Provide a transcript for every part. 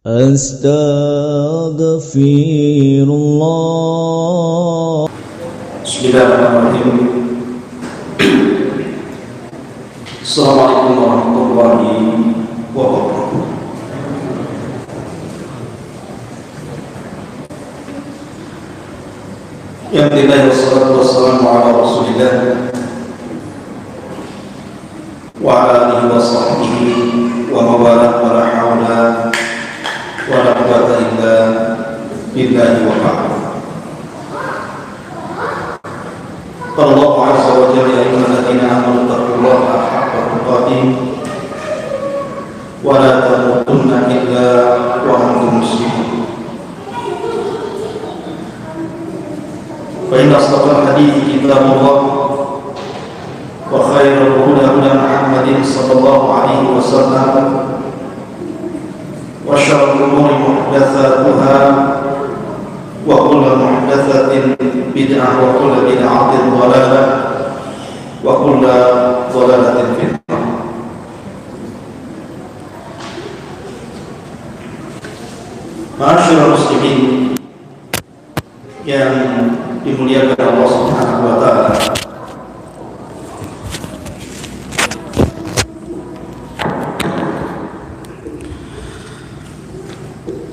Astaghfirullah. Bismillahirrahmanirrahim. Assalamualaikum warahmatullahi wabarakatuh. Alhamdulillah wassalatu wassalamu ala Rasulillah wa ala alihi wa sahbihi wa mawalah wa la hawla wa la quwwata illa billahi wa ba'd. Allah azza wa jalla ya ayyuhalladzina amanu taqullaha haqqa tuqatih wa la tamutunna illa wa antum muslimun. Fa inna asdaqal hadithi kitabullah wa khairal huda huda Muhammadin sallallahu alaihi wasallam wa syarrul umuri muhdatsatuha wa kullu muhdatsatin bid'ah wa kullu bid'atin dhalalah wa kullu dhalalatin fin nar. Ma'asyiral muslimin yang dimuliakan Allah Subhanahu wa taala.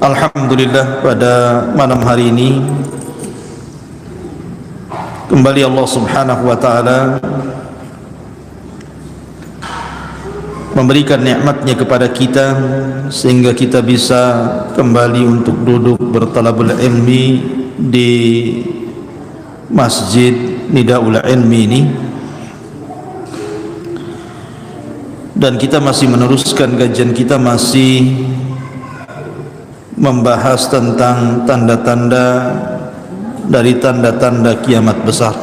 Alhamdulillah, pada malam hari ini kembali Allah Subhanahu wa taala memberikan nikmatnya kepada kita sehingga kita bisa kembali untuk duduk bertalabul ilmi di Masjid Nidaul Ilmi ini, dan kita masih meneruskan kajian kita, masih membahas tentang tanda-tanda dari tanda-tanda kiamat besar.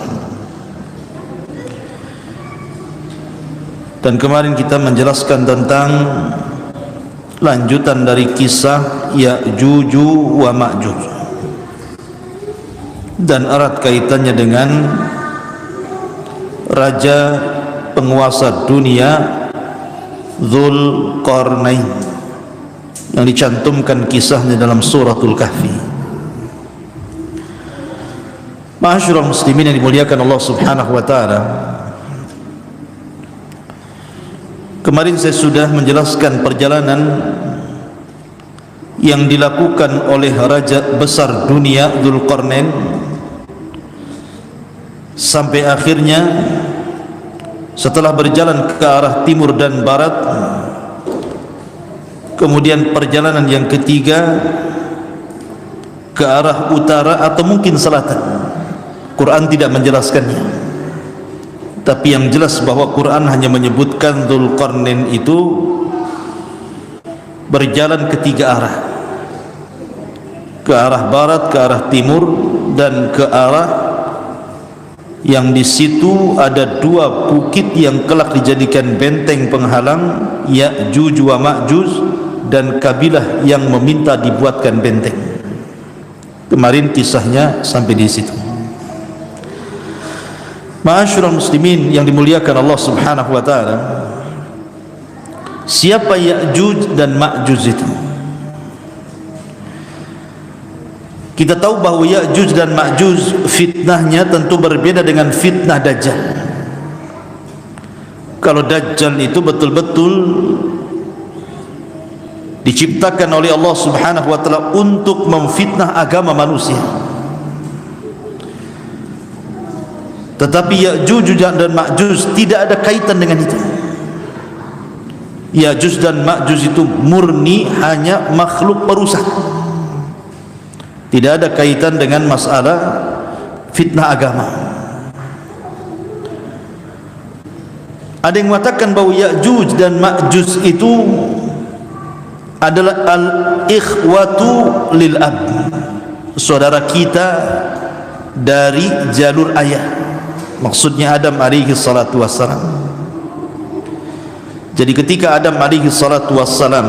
Dan kemarin kita menjelaskan tentang lanjutan dari kisah Ya'juj wa Ma'juj dan erat kaitannya dengan raja penguasa dunia Dzulqarnain yang dicantumkan kisahnya dalam suratul Kahfi. Ma'asyiral muslimin yang dimuliakan Allah Subhanahu wa taala, kemarin saya sudah menjelaskan perjalanan yang dilakukan oleh raja besar dunia Dzulqarnain sampai akhirnya setelah berjalan ke arah timur dan barat, kemudian perjalanan yang ketiga ke arah utara atau mungkin selatan. Quran tidak menjelaskannya, tapi yang jelas bahwa Quran hanya menyebutkan Dzulqarnain itu berjalan ke tiga arah, ke arah barat, ke arah timur, dan ke arah yang di situ ada dua bukit yang kelak dijadikan benteng penghalang, Ya'juj wa Ma'juj, dan kabilah yang meminta dibuatkan benteng. Kemarin kisahnya sampai di situ. Ma'asyiral muslimin yang dimuliakan Allah Subhanahu wa taala, siapa Ya'juj dan Ma'juj itu? Kita tahu bahawa Ya'juj dan Ma'juj fitnahnya tentu berbeda dengan fitnah Dajjal. Kalau Dajjal itu betul-betul diciptakan oleh Allah Subhanahu wa taala untuk memfitnah agama manusia, tetapi Ya'juj dan Ma'juj tidak ada kaitan dengan itu. Ya'juj dan Ma'juj itu murni hanya makhluk perusak, tidak ada kaitan dengan masalah fitnah agama. Ada yang mengatakan bahawa Ya'juj dan Ma'juj itu adalah al-ikhwatu lil ab, saudara kita dari jalur ayah, maksudnya Adam alaihi salatu wassalam. Jadi ketika Adam alaihi salatu wassalam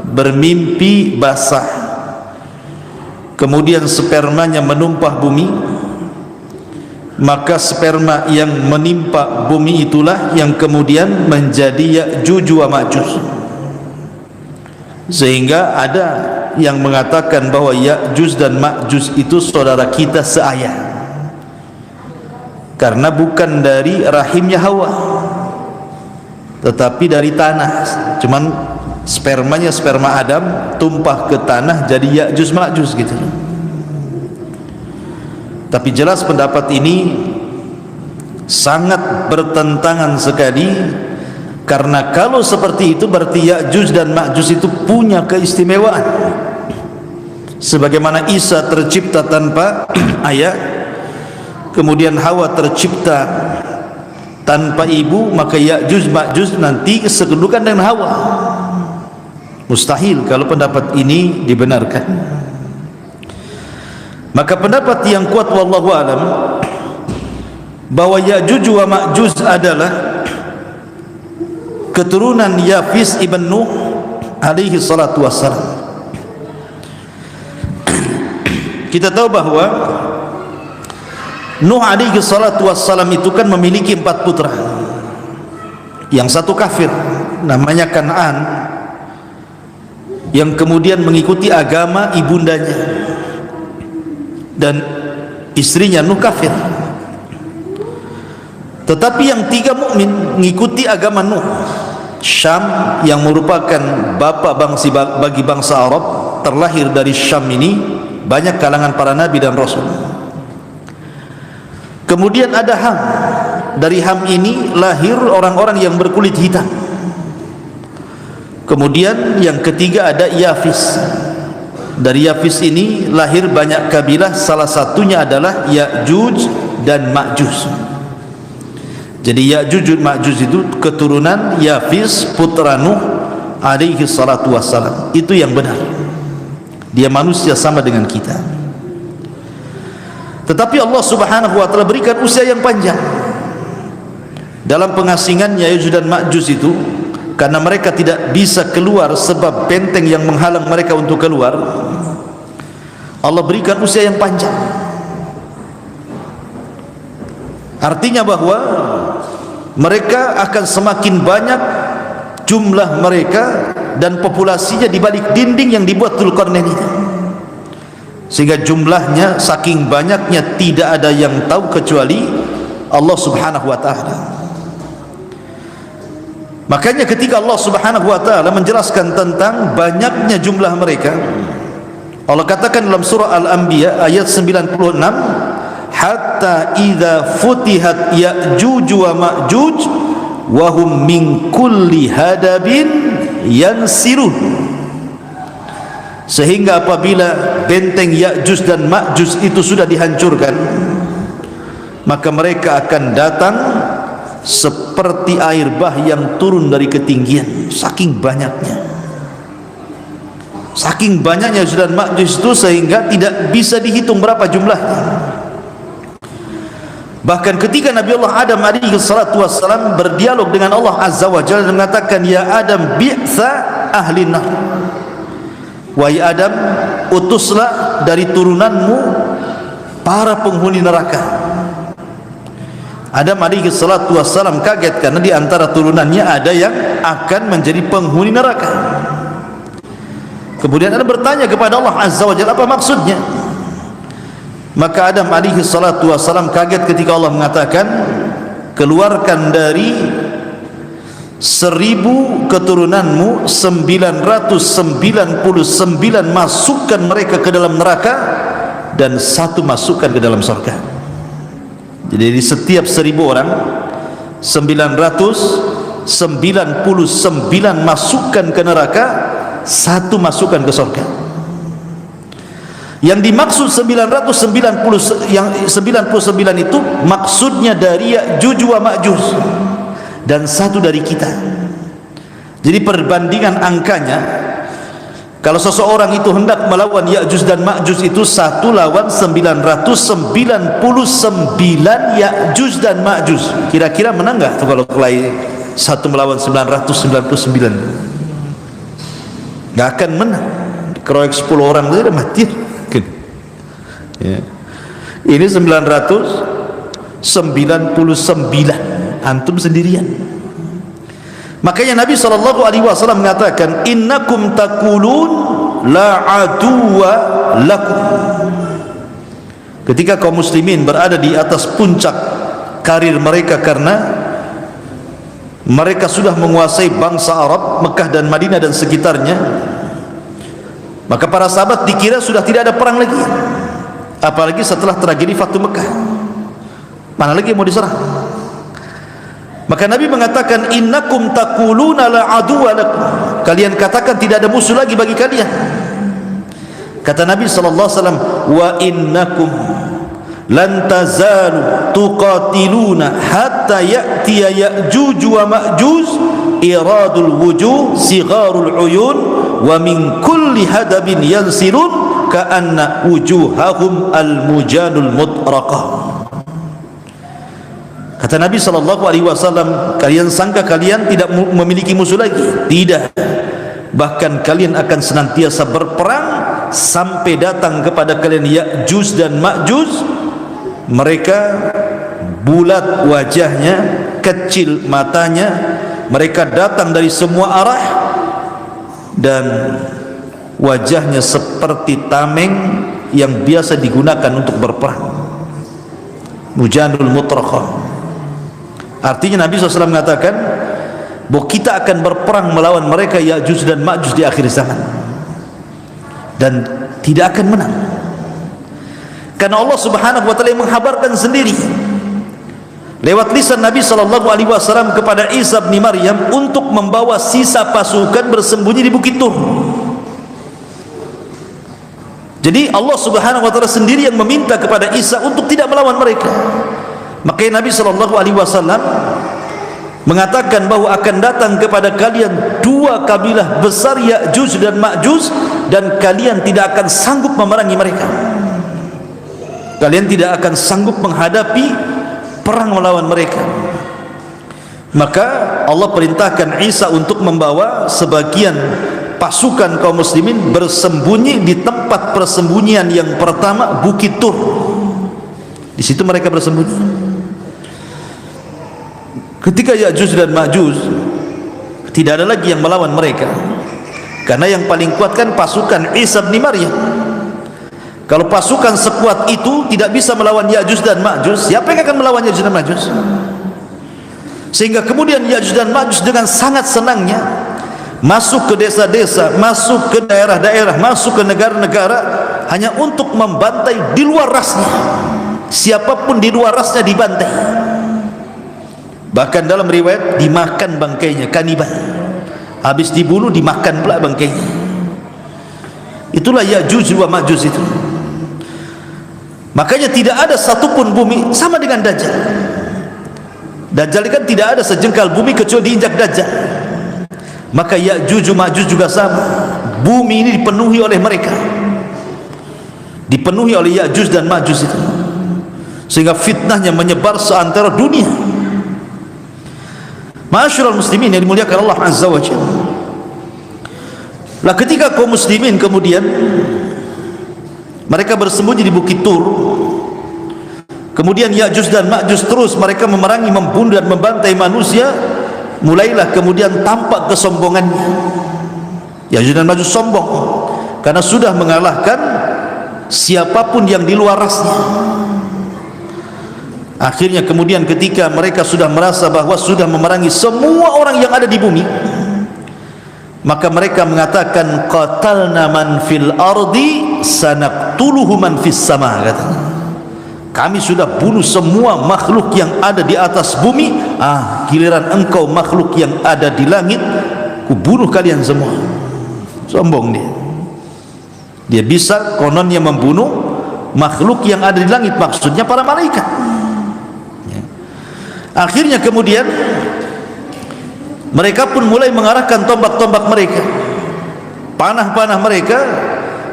bermimpi basah, kemudian spermanya menumpah bumi, maka sperma yang menimpa bumi itulah yang kemudian menjadi Ya'juj wa Ma'juj. sehingga ada yang mengatakan bahwa Ya'juj dan Ma'juj itu saudara kita seayah, karena bukan dari rahimnya Hawa tetapi dari tanah, cuman spermanya sperma Adam tumpah ke tanah jadi Ya'juj Ma'juj gitu. Tapi jelas pendapat ini sangat bertentangan sekali, karena kalau seperti itu berarti Ya'juj dan Ma'juj itu punya keistimewaan. Sebagaimana Isa tercipta tanpa ayah, kemudian Hawa tercipta tanpa ibu, maka Ya'juj Ma'juj nanti sekedudukan dengan Hawa. Mustahil kalau pendapat ini dibenarkan. Maka pendapat yang kuat wallahu alam bahwa Ya'juj wa Ma'juj adalah keturunan Yafis ibn Nuh alaihi salatu wassalam. Kita tahu bahwa Nuh alaihi salatu wassalam itu kan memiliki 4 putra. Yang satu kafir namanya Kan'an, yang kemudian mengikuti agama ibundanya, dan istrinya Nuh kafir. Tetapi yang 3 mukmin mengikuti agama Nuh. Syam yang merupakan bapa bagi bangsa Arab, terlahir dari Syam ini banyak kalangan para nabi dan rasul. Kemudian ada Ham. Dari Ham ini lahir orang-orang yang berkulit hitam. Kemudian yang ketiga ada Yafis. Dari Yafis ini lahir banyak kabilah, salah satunya adalah Ya'juj dan Ma'juj. Jadi Ya'juj dan Ma'juj itu keturunan Yafis putra Nuh alaihi salatu wassalam. Itu yang benar. Dia manusia sama dengan kita. Tetapi Allah subhanahu wa ta'ala berikan usia yang panjang dalam pengasingan Ya'juj dan Ma'juj itu, karena mereka tidak bisa keluar sebab benteng yang menghalang mereka untuk keluar. Allah berikan usia yang panjang. Artinya bahwa mereka akan semakin banyak jumlah mereka dan populasinya di balik dinding yang dibuat Dzulqarnain itu, sehingga jumlahnya saking banyaknya tidak ada yang tahu kecuali Allah subhanahu wa ta'ala. Makanya ketika Allah subhanahu wa ta'ala menjelaskan tentang banyaknya jumlah mereka, Allah katakan dalam surah Al-Anbiya ayat 96, hatta idza futihat Ya'juj wa Ma'juj wa hum min kulli hadabin yansirun. Sehingga apabila benteng Ya'juj dan Ma'juj itu sudah dihancurkan, maka mereka akan datang seperti air bah yang turun dari ketinggian. Saking banyaknya, saking banyaknya Ya'juj dan Ma'juj itu sehingga tidak bisa dihitung berapa jumlahnya. Bahkan ketika Nabi Allah Adam alaihi salatu wassalam berdialog dengan Allah azza wa jalla dan mengatakan, ya Adam bi'tha ahli nar, wahai Adam, utuslah dari turunanmu para penghuni neraka. Adam alaihi salatu wassalam kaget karena di antara turunannya ada yang akan menjadi penghuni neraka. Kemudian Adam bertanya kepada Allah azza wa jalla, apa maksudnya? Maka Adam alaihi salatu wassalam kaget ketika Allah mengatakan, keluarkan dari 1000 keturunanmu 999 masukkan mereka ke dalam neraka dan 1 masukkan ke dalam surga. Jadi di setiap 1000 orang 999 masukkan ke neraka, 1 masukkan ke surga. Yang dimaksud 999 itu maksudnya dari Ya'juj wa Ma'juj dan 1 dari kita. Jadi perbandingan angkanya, kalau seseorang itu hendak melawan Ya'juj dan Ma'juj itu 1 lawan 999 Ya'juj dan Ma'juj. Kira-kira menang enggak tuh kalau kelahi 1 melawan 999? Enggak akan menang. Dikeroyok 10 orang itu udah mati. Ya. Ini 999, antum sendirian. Makanya Nabi SAW mengatakan, innakum taqulun la aduwa lakum. Ketika kaum muslimin berada di atas puncak karir mereka karena mereka sudah menguasai bangsa Arab, Mekah dan Madinah dan sekitarnya, maka para sahabat dikira sudah tidak ada perang lagi, apalagi setelah tragedi Fathu Mekah. Mana lagi yang mau diserang? Maka Nabi mengatakan, innakum taquluna la aduwa lakum. Kalian katakan tidak ada musuh lagi bagi kalian. Kata Nabi SAW, wa innakum lan tazalu tuqatiluna hatta ya'tiya ya'juj wa ma'juj iradul wujuh sigharul uyun wa min kulli hadabin yansilun ka'anna wujuhahum al-mujanul mutraqah. Kata Nabi SAW, kalian sangka kalian tidak memiliki musuh lagi? Tidak. Bahkan kalian akan senantiasa berperang sampai datang kepada kalian Ya'juj dan Ma'juj. Mereka bulat wajahnya, kecil matanya, mereka datang dari semua arah dan wajahnya seperti tameng yang biasa digunakan untuk berperang. Mujanul mutraqah. Artinya Nabi SAW mengatakan bahwa kita akan berperang melawan mereka Ya'juj dan Ma'juj di akhir zaman, dan tidak akan menang, karena Allah Subhanahu wa taala menghabarkan sendiri lewat lisan Nabi SAW kepada Isa bin Maryam untuk membawa sisa pasukan bersembunyi di Bukit Tur. Jadi Allah Subhanahu wa taala sendiri yang meminta kepada Isa untuk tidak melawan mereka. Makanya Nabi SAW mengatakan bahwa akan datang kepada kalian dua kabilah besar Ya'juj dan Ma'juj, dan kalian tidak akan sanggup memerangi mereka. Kalian tidak akan sanggup menghadapi perang melawan mereka. Maka Allah perintahkan Isa untuk membawa sebagian pasukan kaum muslimin bersembunyi di tempat persembunyian yang pertama, Bukit Tur. Di situ mereka bersembunyi. Ketika Ya'juj dan Ma'juj, tidak ada lagi yang melawan mereka, karena yang paling kuat kan pasukan Isa bin Maryam. Kalau pasukan sekuat itu tidak bisa melawan Ya'juj dan Ma'juj, siapa yang akan melawan Ya'juj dan Ma'juj? Sehingga kemudian Ya'juj dan Ma'juj dengan sangat senangnya masuk ke desa-desa, masuk ke daerah-daerah, masuk ke negara-negara, hanya untuk membantai di luar rasnya. Siapapun di luar rasnya dibantai. Bahkan dalam riwayat dimakan bangkainya, kanibal. Habis dibunuh dimakan pula bangkainya. Itulah Ya'juj wa Ma'juj itu. Makanya tidak ada satupun bumi sama dengan Dajjal. Dajjal kan tidak ada sejengkal bumi kecuali diinjak Dajjal. Maka Ya'juj wa Ma'juj juga sama. Bumi ini dipenuhi oleh mereka, dipenuhi oleh Ya'juj dan Ma'juj itu, sehingga fitnahnya menyebar seantero dunia. Ma'asyiral muslimin yang dimuliakan Allah Azza wa Jalla. Lah ketika kaum muslimin kemudian mereka bersembunyi di Bukit Tur, kemudian Ya'juj dan Ma'juj terus mereka memerangi, membunuh dan membantai manusia, mulailah kemudian tampak kesombongannya. Ya'juj dan Ma'juj sombong karena sudah mengalahkan siapapun yang di luar rasnya. Akhirnya kemudian ketika mereka sudah merasa bahwa sudah memerangi semua orang yang ada di bumi, maka mereka mengatakan, qatalna man fil ardi sanaqtuluhu man fis sama. Katanya, kami sudah bunuh semua makhluk yang ada di atas bumi, giliran engkau makhluk yang ada di langit, ku bunuh kalian semua. Sombong dia bisa kononnya membunuh makhluk yang ada di langit, maksudnya para malaikat. Akhirnya kemudian mereka pun mulai mengarahkan tombak-tombak mereka, panah-panah mereka,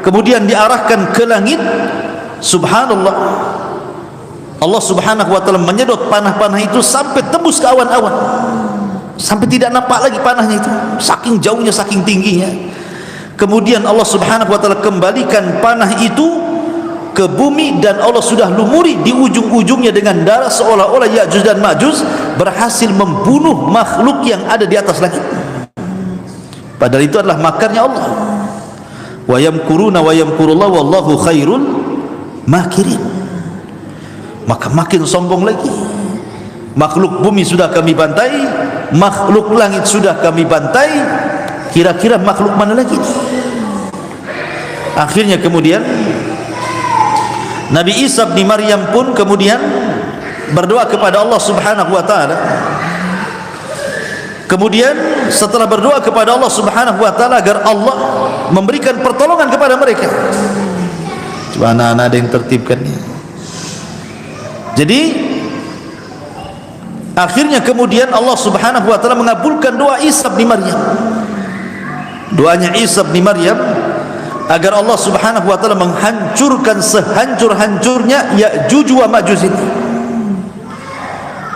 kemudian diarahkan ke langit. Subhanallah, Allah Subhanahu wa taala menyedot panah-panah itu sampai tembus ke awan-awan, sampai tidak nampak lagi panahnya itu, saking jauhnya, saking tingginya. Kemudian Allah Subhanahu wa taala kembalikan panah itu ke bumi dan Allah sudah lumuri di ujung-ujungnya dengan darah, seolah-olah Ya'juj dan Ma'juj berhasil membunuh makhluk yang ada di atas langit. Padahal itu adalah makarnya Allah. Wa yamkuruna wa yamkurullah wallahu khairul makirin. Maka makin sombong lagi. Makhluk bumi sudah kami bantai, makhluk langit sudah kami bantai, kira-kira makhluk mana lagi? Akhirnya kemudian Nabi Isa bin Maryam pun kemudian berdoa kepada Allah Subhanahu wa taala. Kemudian setelah berdoa kepada Allah Subhanahu wa taala agar Allah memberikan pertolongan kepada mereka. Coba anak-anak ada yang tertibkan. Jadi akhirnya kemudian Allah Subhanahu wa taala mengabulkan doa Isa bin Maryam. Doanya Isa bin Maryam agar Allah Subhanahu wa taala menghancurkan sehancur-hancurnya Ya'juj wa Ma'juj itu.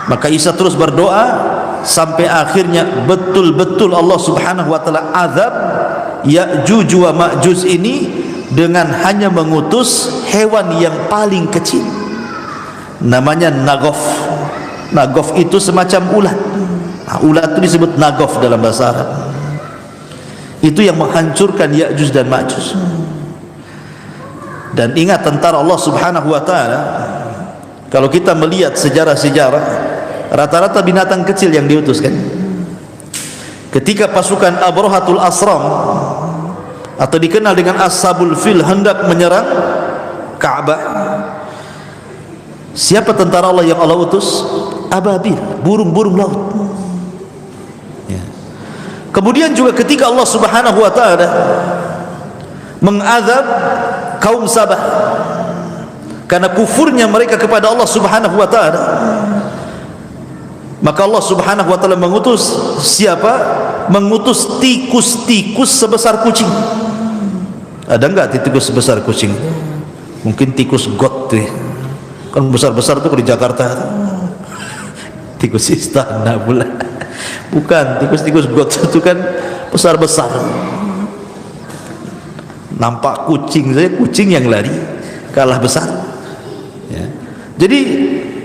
Maka Isa terus berdoa sampai akhirnya betul-betul Allah Subhanahu wa taala azab Ya'juj wa Ma'juj ini dengan hanya mengutus hewan yang paling kecil, namanya nagof. Nagof itu semacam ulat. Nah, ulat itu disebut nagof dalam bahasa Arab. Itu yang menghancurkan Ya'juj dan Ma'juj. Dan ingat tentara Allah Subhanahu wa taala, kalau kita melihat sejarah-sejarah, rata-rata binatang kecil yang diutuskan. Ketika pasukan Abrahatul Asram atau dikenal dengan Ashabul Fil hendak menyerang Ka'bah, siapa tentara Allah yang Allah utus? Ababil, burung-burung laut. Kemudian juga ketika Allah Subhanahu wa taala mengazab kaum Sabah karena kufurnya mereka kepada Allah Subhanahu wa taala, maka Allah Subhanahu wa taala mengutus siapa? Mengutus tikus-tikus sebesar kucing. Ada enggak tikus sebesar kucing? Mungkin tikus got tuh. Kan besar-besar tuh di Jakarta. Tikus istana pula. Bukan, tikus-tikus got itu kan besar-besar. Nampak kucing saja, kucing yang lari kalah besar. Ya. Jadi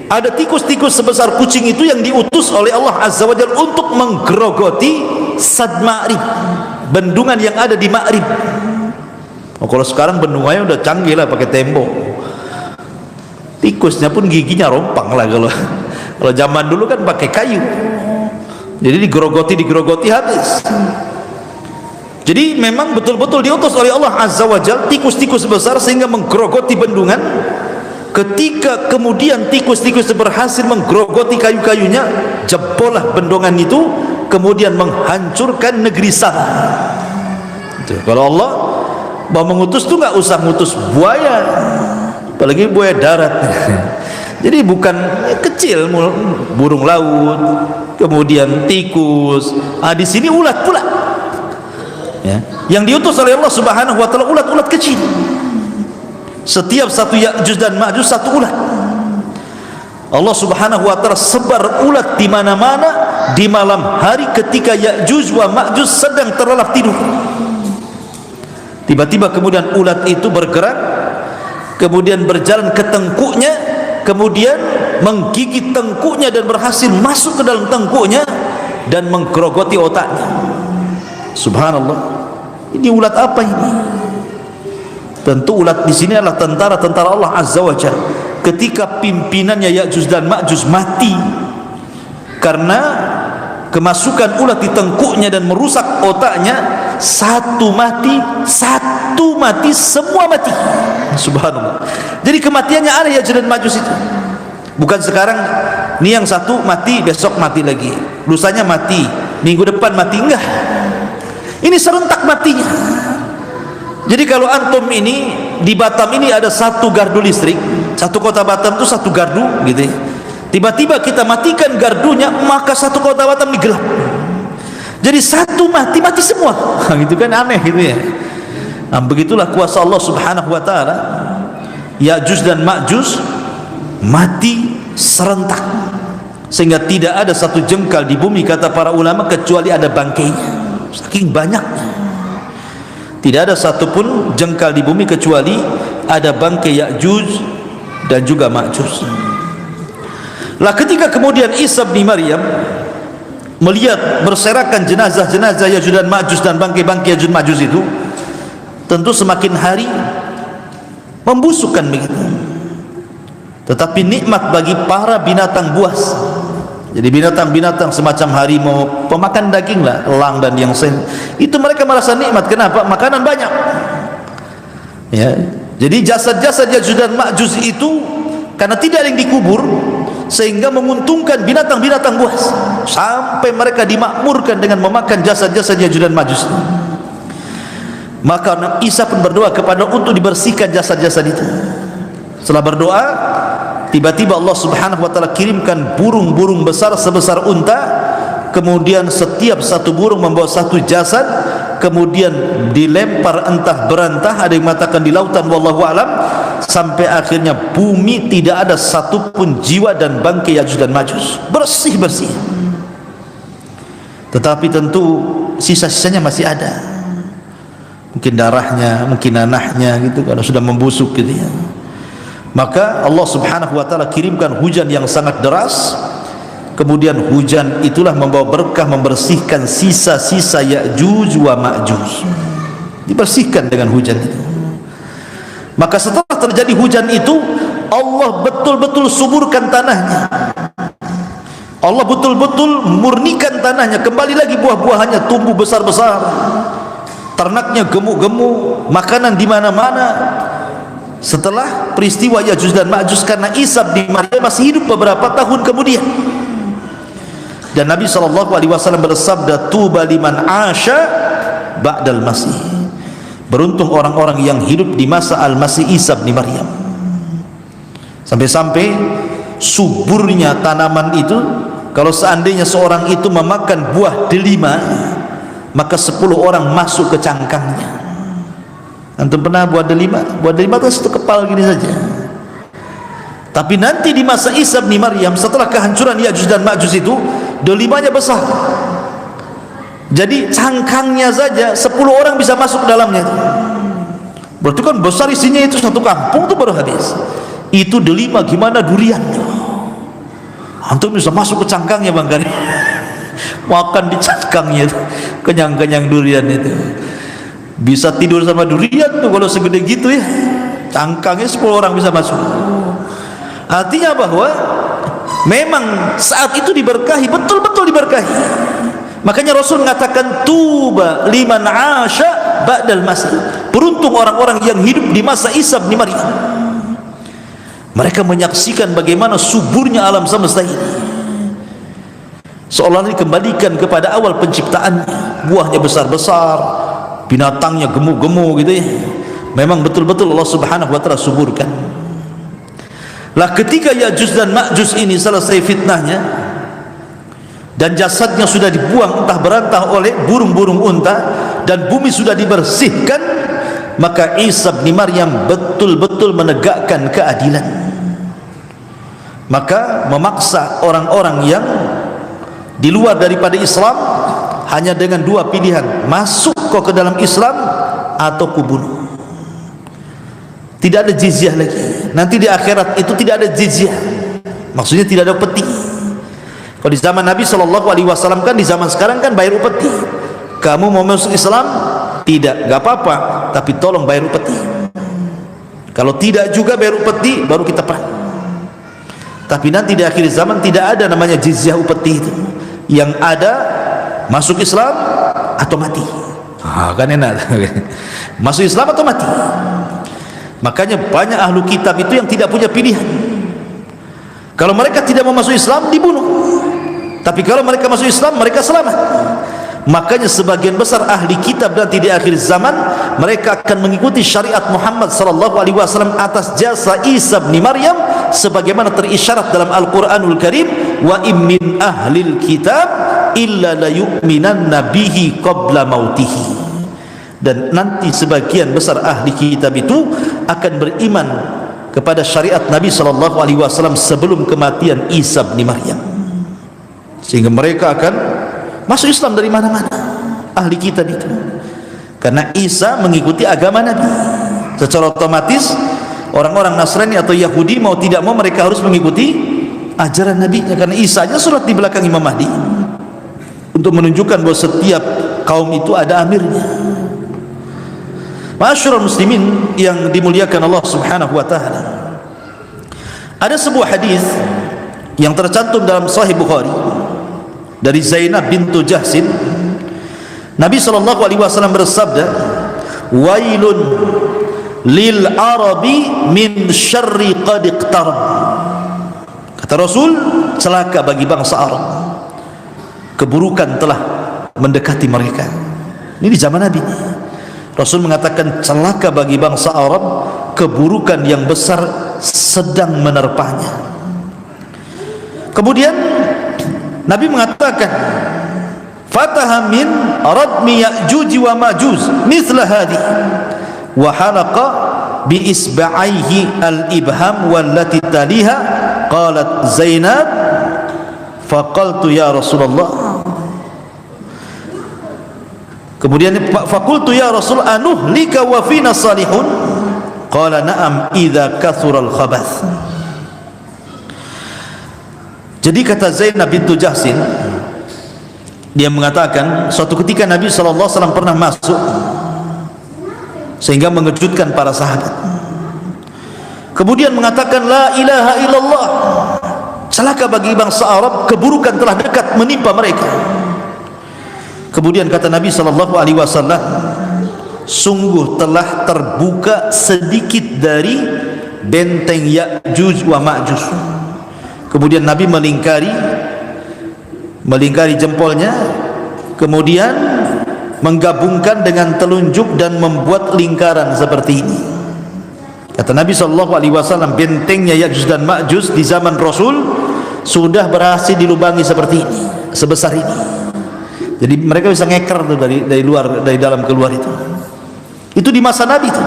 ada tikus-tikus sebesar kucing itu yang diutus oleh Allah Azza wa Jalla untuk menggerogoti Sad Ma'rib, bendungan yang ada di Ma'rib. Oh, kalau sekarang bendungannya udah canggih lah, pakai tembok. Tikusnya pun giginya rompang lah kalau zaman dulu kan pakai kayu. Jadi digerogoti habis. Jadi memang betul-betul diutus oleh Allah Azza wa Jalla tikus-tikus besar sehingga menggerogoti bendungan. Ketika kemudian tikus-tikus berhasil menggerogoti kayu-kayunya, jebollah bendungan itu, kemudian menghancurkan negeri Sabah. Kalau Allah mau mengutus tuh nggak usah ngutus buaya, apalagi buaya darat. Jadi bukan kecil, burung laut, kemudian tikus. Di sini ulat pula. Ya. Yang diutus oleh Allah Subhanahu wa taala ulat-ulat kecil. Setiap satu Ya'juj dan Ma'juj satu ulat. Allah Subhanahu wa taala sebar ulat di mana-mana di malam hari ketika Ya'juj wa Ma'juj sedang terlelap tidur. Tiba-tiba kemudian ulat itu bergerak, kemudian berjalan ke tengkuknya, kemudian menggigit tengkuknya dan berhasil masuk ke dalam tengkuknya dan menggerogoti otaknya. Subhanallah. Ini ulat apa ini? Tentu ulat di sini adalah tentara-tentara Allah Azza wa Jalla. Ketika pimpinannya Ya'juj dan Ma'juj mati karena kemasukan ulat di tengkuknya dan merusak otaknya, satu mati, semua mati. Subhanallah. Jadi kematiannya ada Ya'juj dan Ma'juj itu. Bukan sekarang ini yang satu mati, besok mati lagi, lusanya mati, minggu depan mati, enggak. Ini serentak matinya. Jadi kalau antum ini di Batam ini ada satu gardu listrik, satu kota Batam itu satu gardu gitu ya. Tiba-tiba kita matikan gardunya, maka satu kota Batam digelap. Jadi satu mati semua. Gitu kan aneh gitu ya. Nah, begitulah kuasa Allah Subhanahu wa taala. Ya'juj dan Ma'juj mati serentak sehingga tidak ada satu jengkal di bumi kata para ulama kecuali ada bangkainya. Saking banyaknya. Tidak ada satupun jengkal di bumi kecuali ada bangkai Ya'juj dan juga Ma'juj. Lah ketika kemudian Isa bin Maryam melihat berserakan jenazah-jenazah Ya'juj dan Ma'juj dan bangkai-bangkai Ya'juj Ma'juj itu, tentu semakin hari membusukkan begitu. Tetapi nikmat bagi para binatang buas. Jadi binatang-binatang semacam harimau, pemakan daging lah, elang dan yang lain, itu mereka merasa nikmat. Kenapa? Makanan banyak. Ya. Jadi jasad-jasad Ya'juj dan Ma'juj itu karena tidak ada yang dikubur, sehingga menguntungkan binatang-binatang buas, sampai mereka dimakmurkan dengan memakan jasad-jasad Ya'juj dan Ma'juj. Maka Isa pun berdoa kepada untuk dibersihkan jasad-jasad itu. Setelah berdoa, tiba-tiba Allah Subhanahu wa taala kirimkan burung-burung besar sebesar unta, kemudian setiap satu burung membawa satu jasad, kemudian dilempar entah berantah, ada yang mengatakan di lautan, wallahu alam, sampai akhirnya bumi tidak ada satupun jiwa dan bangkai Ya'juj dan Ma'juj, bersih-bersih. Tetapi tentu sisa-sisanya masih ada, mungkin darahnya, mungkin nanahnya gitu, kalau sudah membusuk gitu ya. Maka Allah Subhanahu wa taala kirimkan hujan yang sangat deras. Kemudian hujan itulah membawa berkah, membersihkan sisa-sisa Ya'juj wa Ma'juj, dibersihkan dengan hujan itu. Maka setelah terjadi hujan itu, Allah betul-betul suburkan tanahnya, Allah betul-betul murnikan tanahnya, kembali lagi buah-buahannya tumbuh besar-besar, ternaknya gemuk-gemuk, makanan di mana-mana. Setelah peristiwa Ya'juj dan Ma'juj, karena Isa bin Maryam masih hidup beberapa tahun kemudian, dan Nabi SAW bersabda, tuba liman asya ba'dal masih, beruntung orang-orang yang hidup di masa al-masih Isa bin Maryam. Sampai-sampai suburnya tanaman itu, kalau seandainya seorang itu memakan buah delima, maka 10 orang masuk ke cangkangnya. Antum pernah buah delima? Buah delima itu satu kepal gini saja. Tapi nanti di masa Isa bin Maryam, setelah kehancuran Ya'juj dan Ma'juj itu, delimanya besar. Jadi cangkangnya saja 10 orang bisa masuk ke dalamnya itu. Berarti kan besar isinya, itu satu kampung itu baru habis. Itu delima, gimana duriannya? Antum bisa masuk ke cangkangnya Bang Karim. Makan di cangkangnya itu, kenyang-kenyang durian itu. Bisa tidur sama durian tuh kalau segede gitu ya. Cangkangnya 10 orang bisa masuk. Artinya bahwa memang saat itu diberkahi, betul-betul diberkahi. Makanya Rasul mengatakan tuba liman asya ba'dal masih, beruntung orang-orang yang hidup di masa Isa bin Maryam. Mereka menyaksikan bagaimana suburnya alam semesta ini, seolah dikembalikan kepada awal penciptaannya. Buahnya besar-besar, binatangnya gemuk-gemuk gitu ya. Memang betul-betul Allah Subhanahu wa taala suburkan. Lah ketika Ya'juj dan Ma'juj ini selesai fitnahnya dan jasadnya sudah dibuang entah berantah oleh burung-burung unta dan bumi sudah dibersihkan, maka Isa bin Maryam betul-betul menegakkan keadilan. Maka memaksa orang-orang yang di luar daripada Islam hanya dengan 2 pilihan, masuk kau ke dalam Islam atau kubunuh. Tidak ada jizyah lagi. Nanti di akhirat itu tidak ada jizyah, maksudnya tidak ada upeti. Kalau di zaman Nabi SAW kan, di zaman sekarang kan bayar upeti. Kamu mau masuk Islam? Tidak, gak apa-apa, tapi tolong bayar upeti. Kalau tidak juga bayar upeti, baru kita perang. Tapi nanti di akhir zaman tidak ada namanya jizyah upeti itu. Yang ada masuk Islam atau mati. Kan enak. Masuk Islam atau mati. Makanya banyak ahlu kitab itu yang tidak punya pilihan. Kalau mereka tidak mau masuk Islam, dibunuh. Tapi kalau mereka masuk Islam, mereka selamat. Makanya sebagian besar ahli kitab nanti di akhir zaman, mereka akan mengikuti syariat Muhammad SAW atas jasa Isa bin Maryam, sebagaimana terisyarat dalam Al-Quranul Karim, wa im min ahlil kitab illa la yu'minanna bihi qabla mautihi. Dan nanti sebagian besar ahli kitab itu akan beriman kepada syariat Nabi SAW sebelum kematian Isa bin Maryam, sehingga mereka akan masuk Islam dari mana-mana ahli kitab itu. karena Isa mengikuti agama Nabi. Secara otomatis orang-orang Nasrani atau Yahudi mau tidak mau mereka harus mengikuti ajaran Nabi, karena Isa aja sholat di belakang Imam Mahdi untuk menunjukkan bahwa setiap kaum itu ada amirnya. Ma'asyiral muslimin yang dimuliakan Allah Subhanahu wa taala, ada sebuah hadis yang tercantum dalam Sahih Bukhari dari Zainab bintu Jahsin. Nabi sallallahu alaihi wasallam bersabda, "Wailun lil arabi min syarri qad iqtarab." Kata Rasul, celaka bagi bangsa Arab, keburukan telah mendekati mereka. Ini di zaman Nabi. Rasul mengatakan celaka bagi bangsa Arab, keburukan yang besar sedang menerpanya. Kemudian Nabi mengatakan, fataha min radmi ya'juj wa ma'juj mithla hadhi wa halaqa bi isba'aihi al-ibham wallati taliha. Qalat Zainab faqaltu ya Rasulullah. Kemudian faqultu ya Rasul anuhlika wa fina salihun. Qala na'am idza kathura al-khabath. Jadi kata Zainab bintu Jahsin, dia mengatakan suatu ketika Nabi sallallahu alaihi wasallam pernah masuk sehingga mengejutkan para sahabat. Kemudian mengatakan la ilaha illallah, celaka bagi bangsa Arab, keburukan telah dekat menimpa mereka. Kemudian kata Nabi sallallahu alaihi wasallam, sungguh telah terbuka sedikit dari benteng Ya'juj wa Ma'juj. Kemudian Nabi melingkari jempolnya, kemudian menggabungkan dengan telunjuk dan membuat lingkaran seperti ini. Kata Nabi sallallahu alaihi wasallam, bentengnya Ya'juj dan Ma'juj di zaman Rasul sudah berhasil dilubangi seperti ini, sebesar ini. Jadi mereka bisa ngeker tuh dari luar, dari dalam keluar itu. Itu di masa Nabi tuh.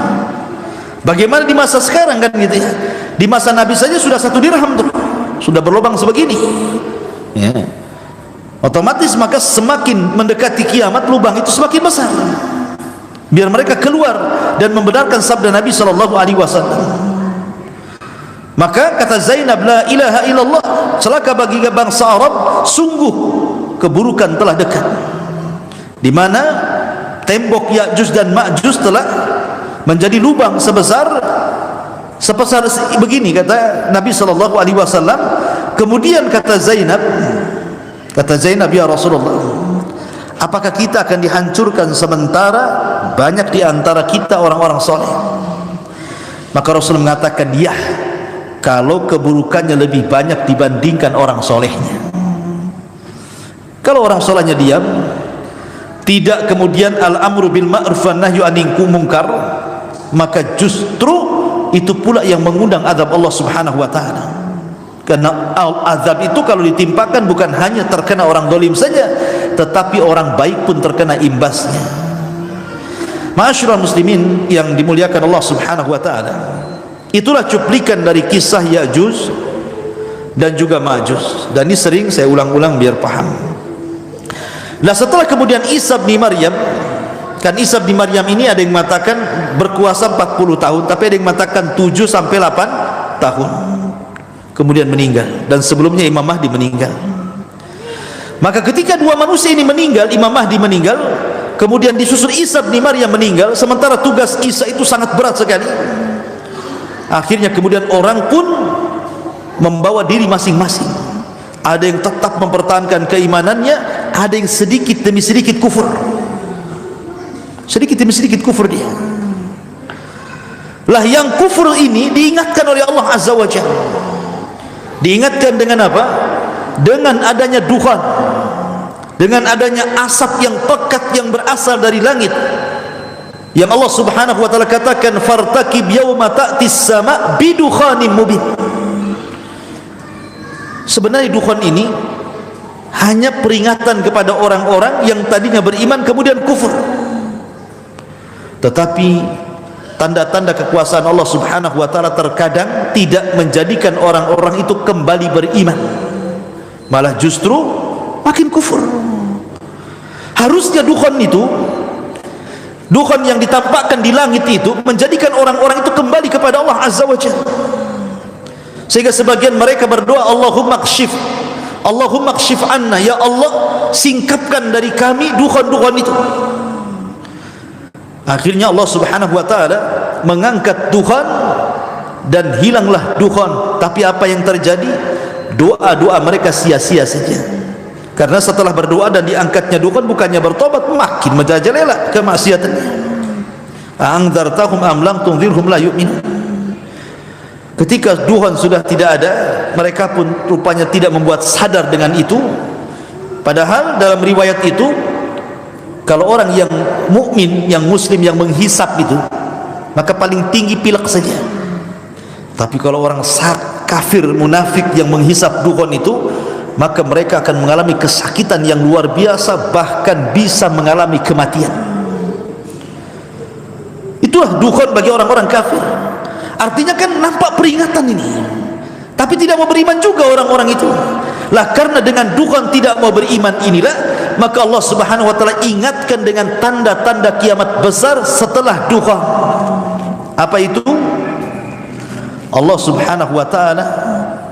Bagaimana di masa sekarang kan gitu ya? Di masa Nabi saja sudah 1 dirham tuh, sudah berlubang sebegini. Ya. Otomatis maka semakin mendekati kiamat lubang itu semakin besar. Biar mereka keluar dan membenarkan sabda Nabi sallallahu alaihi wasallam. Maka kata Zainab, la ilaha illallah, celaka bagi bangsa Arab, sungguh keburukan telah dekat. Di mana tembok Ya'juj dan Ma'juj telah menjadi lubang sebesar begini, kata Nabi sallallahu alaihi wasallam. Kemudian kata Zainab, ya Rasulullah, apakah kita akan dihancurkan sementara banyak di antara kita orang-orang soleh? Maka Rasul mengatakan, ya, kalau keburukannya lebih banyak dibandingkan orang solehnya. Kalau orang solehnya diam, tidak kemudian al-amru bil ma'ruf wan nahyu 'anil munkar, maka justru itu pula yang mengundang azab Allah Subhanahu wa taala. Karena azab itu kalau ditimpakan bukan hanya terkena orang dolim saja, tetapi orang baik pun terkena imbasnya. Ma'asyiral muslimin yang dimuliakan Allah Subhanahu wa taala, itulah cuplikan dari kisah Ya'juj dan juga Ma'juj. Dan ini sering saya ulang-ulang biar paham. Nah, setelah kemudian Isa bin Maryam, kan Isa bin Maryam ini ada yang mengatakan berkuasa 40 tahun, tapi ada yang mengatakan 7 sampai 8 tahun. Kemudian meninggal, dan sebelumnya Imam Mahdi meninggal. Maka ketika dua manusia ini meninggal, Imam Mahdi meninggal, kemudian disusul Isa bin Maryam meninggal, sementara tugas Isa itu sangat berat sekali. Akhirnya kemudian orang pun membawa diri masing-masing. Ada yang tetap mempertahankan keimanannya, ada yang sedikit demi sedikit kufur. Sedikit demi sedikit kufur dia. Lah yang kufur ini diingatkan oleh Allah Azza wa Jalla. Diingatkan dengan apa? Dengan adanya dukhan, dengan adanya asap yang pekat yang berasal dari langit, yang Allah Subhanahu wa taala katakan fartaqib yauma ta'tis sama bidukhanin mubin. Sebenarnya dukhan ini hanya peringatan kepada orang-orang yang tadinya beriman kemudian kufur. Tetapi tanda-tanda kekuasaan Allah Subhanahu wa taala terkadang tidak menjadikan orang-orang itu kembali beriman, malah justru makin kufur. Harusnya dukhan itu Dukhan yang ditampakkan di langit itu menjadikan orang-orang itu kembali kepada Allah Azza wa Jalla, sehingga sebagian mereka berdoa, Allahumma kshif anna, ya Allah singkapkan dari kami dukhan-dukhan itu. Akhirnya Allah Subhanahu wa taala mengangkat dukhan dan hilanglah dukhan. Tapi apa yang terjadi? Doa-doa mereka sia-sia saja. Karena setelah berdoa dan diangkatnya dukhan, bukannya bertobat, makin merajalela kemaksiatannya. A'angdzartahum am lam tunzirhum la yu'minun. Ketika dukhan sudah tidak ada, mereka pun rupanya tidak membuat sadar dengan itu. Padahal dalam riwayat itu, kalau orang yang mukmin, yang muslim, yang menghisap itu, maka paling tinggi pilek saja. Tapi kalau orang kafir, munafik yang menghisap dukhan itu, maka mereka akan mengalami kesakitan yang luar biasa, bahkan bisa mengalami kematian. Itulah dukhan bagi orang-orang kafir. Artinya kan nampak peringatan ini, tapi tidak mau beriman juga orang-orang itu. Lah karena dengan dukhan tidak mau beriman inilah, maka Allah Subhanahu wa taala ingatkan dengan tanda-tanda kiamat besar setelah dukhan. Apa itu? Allah Subhanahu wa taala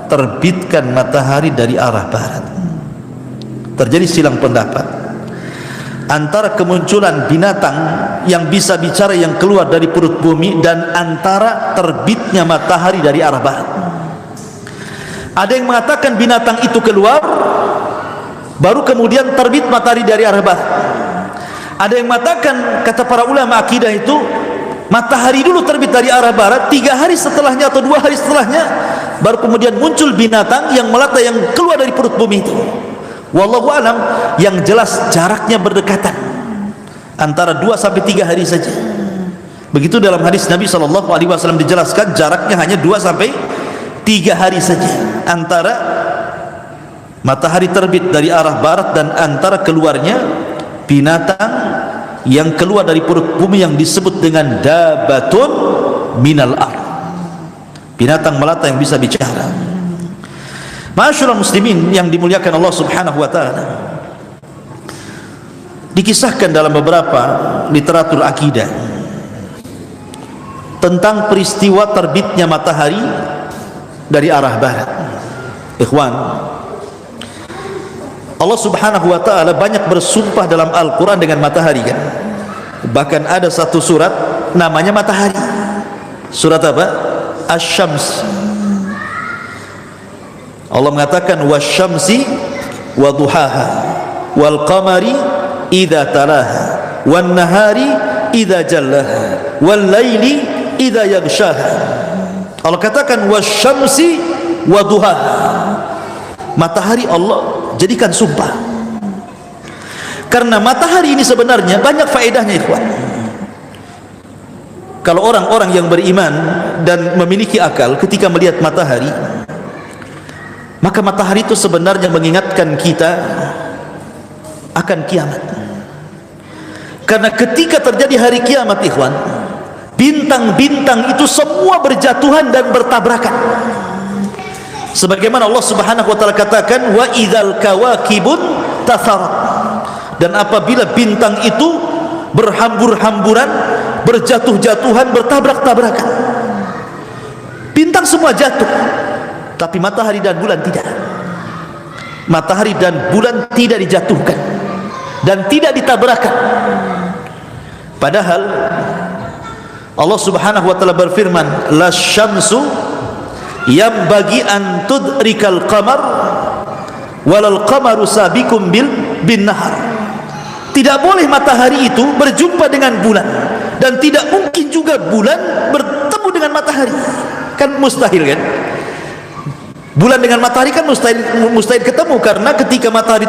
terbitkan matahari dari arah barat. Terjadi silang pendapat antara kemunculan binatang yang bisa bicara yang keluar dari perut bumi dan antara terbitnya matahari dari arah barat. Ada yang mengatakan binatang itu keluar, baru kemudian terbit matahari dari arah barat. Ada yang mengatakan, kata para ulama akidah itu, matahari dulu terbit dari arah barat, 3 hari setelahnya atau 2 hari setelahnya baru kemudian muncul binatang yang melata yang keluar dari perut bumi itu. Wallahu alam, yang jelas jaraknya berdekatan, antara 2 sampai 3 hari saja. Begitu dalam hadis Nabi SAW dijelaskan jaraknya hanya 2 sampai 3 hari saja antara matahari terbit dari arah barat dan antara keluarnya binatang yang keluar dari perut bumi yang disebut dengan dabatun minal ard, binatang melata yang bisa bicara. Ma'asyiral muslimin yang dimuliakan Allah Subhanahu wa taala, dikisahkan dalam beberapa literatur akidah tentang peristiwa terbitnya matahari dari arah barat. Ikhwan, Allah Subhanahu wa taala banyak bersumpah dalam Al-Qur'an dengan matahari kan. Bahkan ada satu surat namanya matahari. Surat apa? Asy-Syams. Allah mengatakan wasyamsi wa duhaha wal qamari idza talaha wan nahari idza jallaha wal laili idza yaghshaha. Allah katakan wasyamsi wa duhaha. Matahari Allah jadikan sumpah, karena matahari ini sebenarnya banyak faedahnya ikhwan. Kalau orang-orang yang beriman dan memiliki akal ketika melihat matahari, maka matahari itu sebenarnya mengingatkan kita akan kiamat. Karena ketika terjadi hari kiamat ikhwan, bintang-bintang itu semua berjatuhan dan bertabrakan. Sebagaimana Allah Subhanahu wa taala katakan, wa idzal kawakibun tatharat, dan apabila bintang itu berhambur-hamburan, berjatuh-jatuhan, bertabrak-tabrakan. Bintang semua jatuh, tapi matahari dan bulan tidak. Matahari dan bulan tidak dijatuhkan dan tidak ditabrakan. Padahal Allah Subhanahu wa taala berfirman, la syamsu yang bagi an tudrikal qamar walal qamaru sabikum bin nahar. Tidak boleh matahari itu berjumpa dengan bulan, dan tidak mungkin juga bulan bertemu dengan matahari. Kan mustahil kan? Bulan dengan matahari kan mustahil ketemu, karena ketika matahari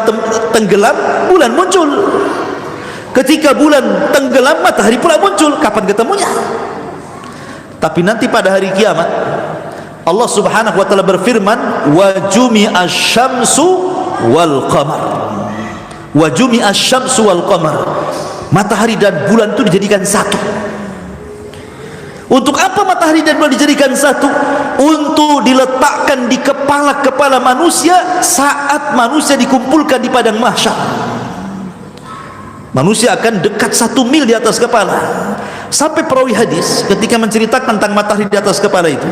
tenggelam, bulan muncul. Ketika bulan tenggelam, matahari pula muncul. Kapan ketemunya? Tapi nanti pada hari kiamat Allah Subhanahu wa taala berfirman, wa jumi'asy syamsu wal qamar. Wa jumi'asy syamsu wal qamar. Matahari dan bulan itu dijadikan satu. Untuk apa matahari dan bulan dijadikan satu? Untuk diletakkan di kepala-kepala manusia saat manusia dikumpulkan di padang mahsyar. Manusia akan dekat 1 mil di atas kepala. Sampai perawi hadis ketika menceritakan tentang matahari di atas kepala itu,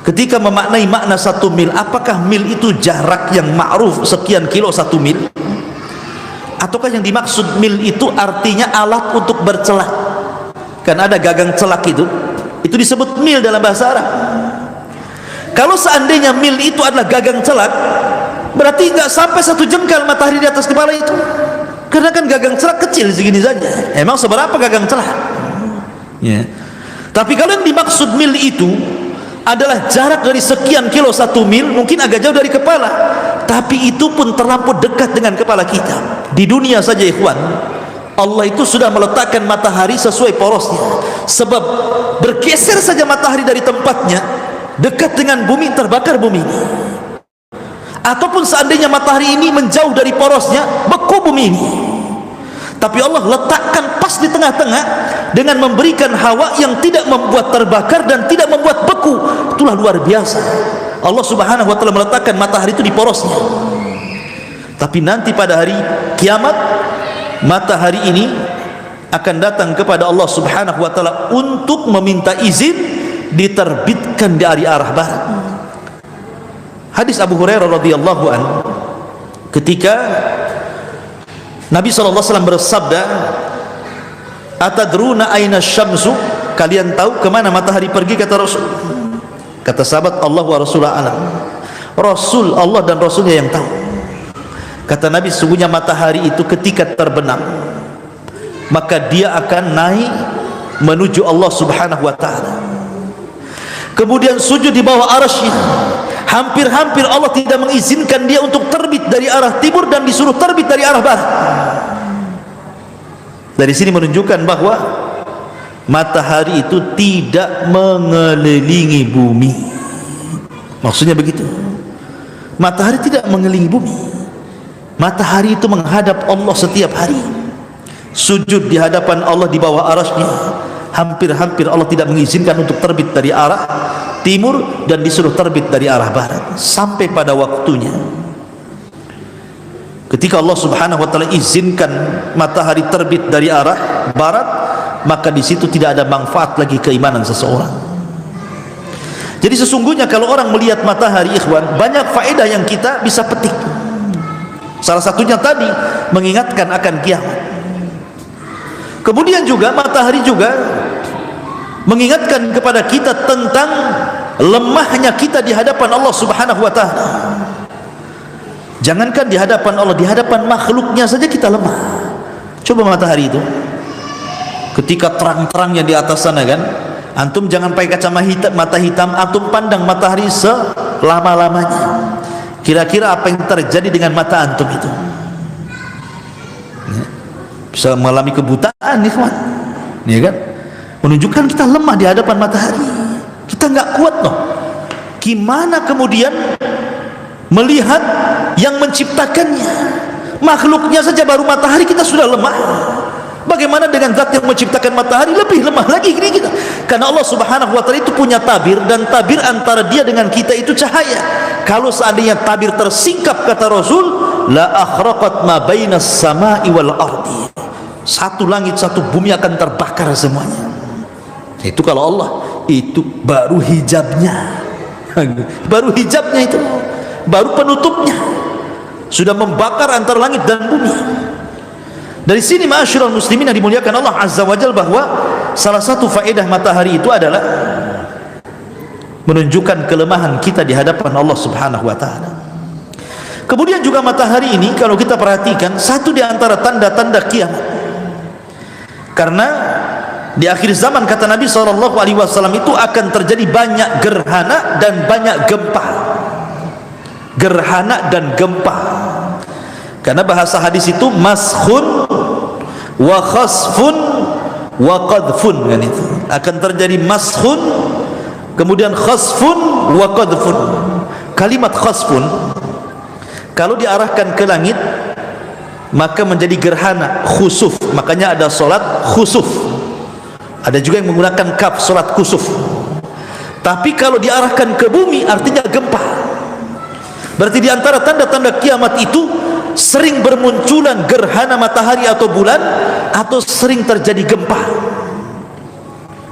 ketika memaknai makna 1 mil, apakah mil itu jarak yang ma'ruf sekian kilo 1 mil, ataukah yang dimaksud mil itu artinya alat untuk bercelak? Kan ada gagang celak itu disebut mil dalam bahasa Arab. Kalau seandainya mil itu adalah gagang celak, berarti nggak sampai 1 jengkal matahari di atas kepala itu, karena kan gagang celak kecil segini saja. Emang seberapa gagang celak? Ya. Tapi kalau yang dimaksud mil itu adalah jarak dari sekian kilo 1 mil, mungkin agak jauh dari kepala, tapi itu pun terlampau dekat dengan kepala kita. Di dunia saja ikhwan, Allah itu sudah meletakkan matahari sesuai porosnya, sebab bergeser saja matahari dari tempatnya dekat dengan bumi, terbakar bumi. Ataupun seandainya matahari ini menjauh dari porosnya, beku bumi ini. Tapi Allah letakkan pas di tengah-tengah dengan memberikan hawa yang tidak membuat terbakar dan tidak membuat beku. Itulah luar biasa. Allah Subhanahu wa taala meletakkan matahari itu di porosnya. Tapi nanti pada hari kiamat, matahari ini akan datang kepada Allah Subhanahu wa taala untuk meminta izin diterbitkan dari arah barat. Hadis Abu Hurairah radhiyallahu an, ketika Nabi SAW bersabda, atadruna aina syamsu, kalian tahu kemana matahari pergi? Kata Rasul. Kata sahabat, Allah wa Rasulullah alam. Rasul, Allah dan Rasulnya yang tahu. Kata Nabi, sesungguhnya matahari itu ketika terbenam, maka dia akan naik menuju Allah Subhanahu wa ta'ala, kemudian sujud di bawah arasy-Nya. Hampir-hampir Allah tidak mengizinkan dia untuk terbit dari arah timur dan disuruh terbit dari arah barat. Dari sini menunjukkan bahwa matahari itu tidak mengelilingi bumi. Maksudnya begitu. Matahari tidak mengelilingi bumi. Matahari itu menghadap Allah setiap hari, sujud di hadapan Allah di bawah arasy-Nya. Hampir-hampir Allah tidak mengizinkan untuk terbit dari arah timur dan disuruh terbit dari arah barat, sampai pada waktunya ketika Allah Subhanahu wa taala izinkan matahari terbit dari arah barat, maka di situ tidak ada manfaat lagi keimanan seseorang. Jadi sesungguhnya kalau orang melihat matahari ikhwan, banyak faedah yang kita bisa petik. Salah satunya tadi mengingatkan akan kiamat. Kemudian juga matahari juga mengingatkan kepada kita tentang lemahnya kita di hadapan Allah Subhanahu wa taala. Jangankan di hadapan Allah, di hadapan makhluknya saja kita lemah. Coba matahari itu ketika terang-terangnya di atas sana kan, antum jangan pakai kacamata hitam, antum pandang matahari selama-lamanya. Kira-kira apa yang terjadi dengan mata antum itu? Bisa mengalami kebutaan ikhwan, ya kan? Menunjukkan kita lemah di hadapan matahari. Kita nggak kuat loh. Gimana kemudian melihat yang menciptakannya? Makhluknya saja baru matahari kita sudah lemah. Bagaimana dengan zat yang menciptakan matahari? Lebih lemah lagi kita. Karena Allah Subhanahu wa taala itu punya tabir, dan tabir antara dia dengan kita itu cahaya. Kalau seandainya tabir tersingkap, kata Rasul, la akhraqat ma bainas sama'i wal ardi. Satu langit satu bumi akan terbakar semuanya. Itu kalau Allah, itu baru hijabnya. Baru hijabnya itu, baru penutupnya, sudah membakar antara langit dan bumi. Dari sini ma'asyiral muslimin yang dimuliakan Allah Azza wa Jalla, bahwa salah satu faedah matahari itu adalah menunjukkan kelemahan kita di hadapan Allah Subhanahu wa taala. Kemudian juga matahari ini kalau kita perhatikan, satu di antara tanda-tanda kiamat. Karena di akhir zaman kata Nabi SAW itu akan terjadi banyak gerhana dan banyak gempa. Gerhana dan gempa. Karena bahasa hadis itu maskhun wa khasfun wa qadfun, kan itu. Akan terjadi maskhun, kemudian khasfun wa qadfun. Kalimat khasfun kalau diarahkan ke langit maka menjadi gerhana, khusuf. Makanya ada solat khusuf. Ada juga yang menggunakan kaf, solat kusuf. Tapi kalau diarahkan ke bumi artinya gempa. Berarti di antara tanda-tanda kiamat itu sering bermunculan gerhana matahari atau bulan, atau sering terjadi gempa.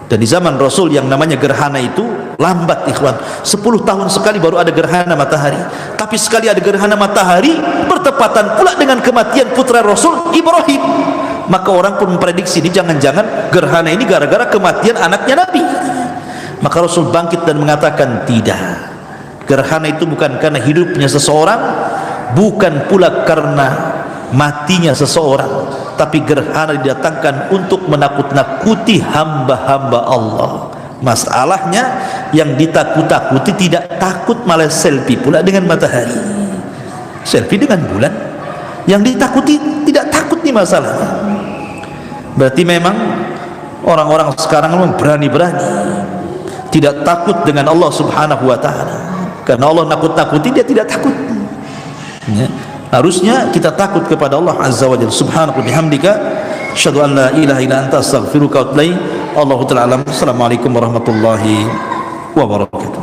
Dan di zaman Rasul yang namanya gerhana itu lambat, ikhwan. 10 tahun sekali baru ada gerhana matahari. Tapi sekali ada gerhana matahari bertepatan pula dengan kematian putra Rasul Ibrahim, maka orang pun memprediksi ini jangan-jangan gerhana ini gara-gara kematian anaknya Nabi. Maka Rasul bangkit dan mengatakan, tidak, gerhana itu bukan karena hidupnya seseorang, bukan pula karena matinya seseorang, tapi gerhana didatangkan untuk menakut-nakuti hamba-hamba Allah. Masalahnya yang ditakut-takuti tidak takut, malah selfie pula dengan matahari, selfie dengan bulan. Yang ditakuti tidak takut, nih masalahnya. Berarti memang orang-orang sekarang memang berani-berani tidak takut dengan Allah subhanahu wa ta'ala. Karena Allah nakut-nakuti, dia tidak takut ya. Harusnya kita takut kepada Allah azza wa jalla. Subhanaka bihamdika asyhadu an la ilaha illa anta astaghfiruka wa atubu ilaik. Allahu ta'ala alam. Assalamualaikum warahmatullahi wabarakatuh.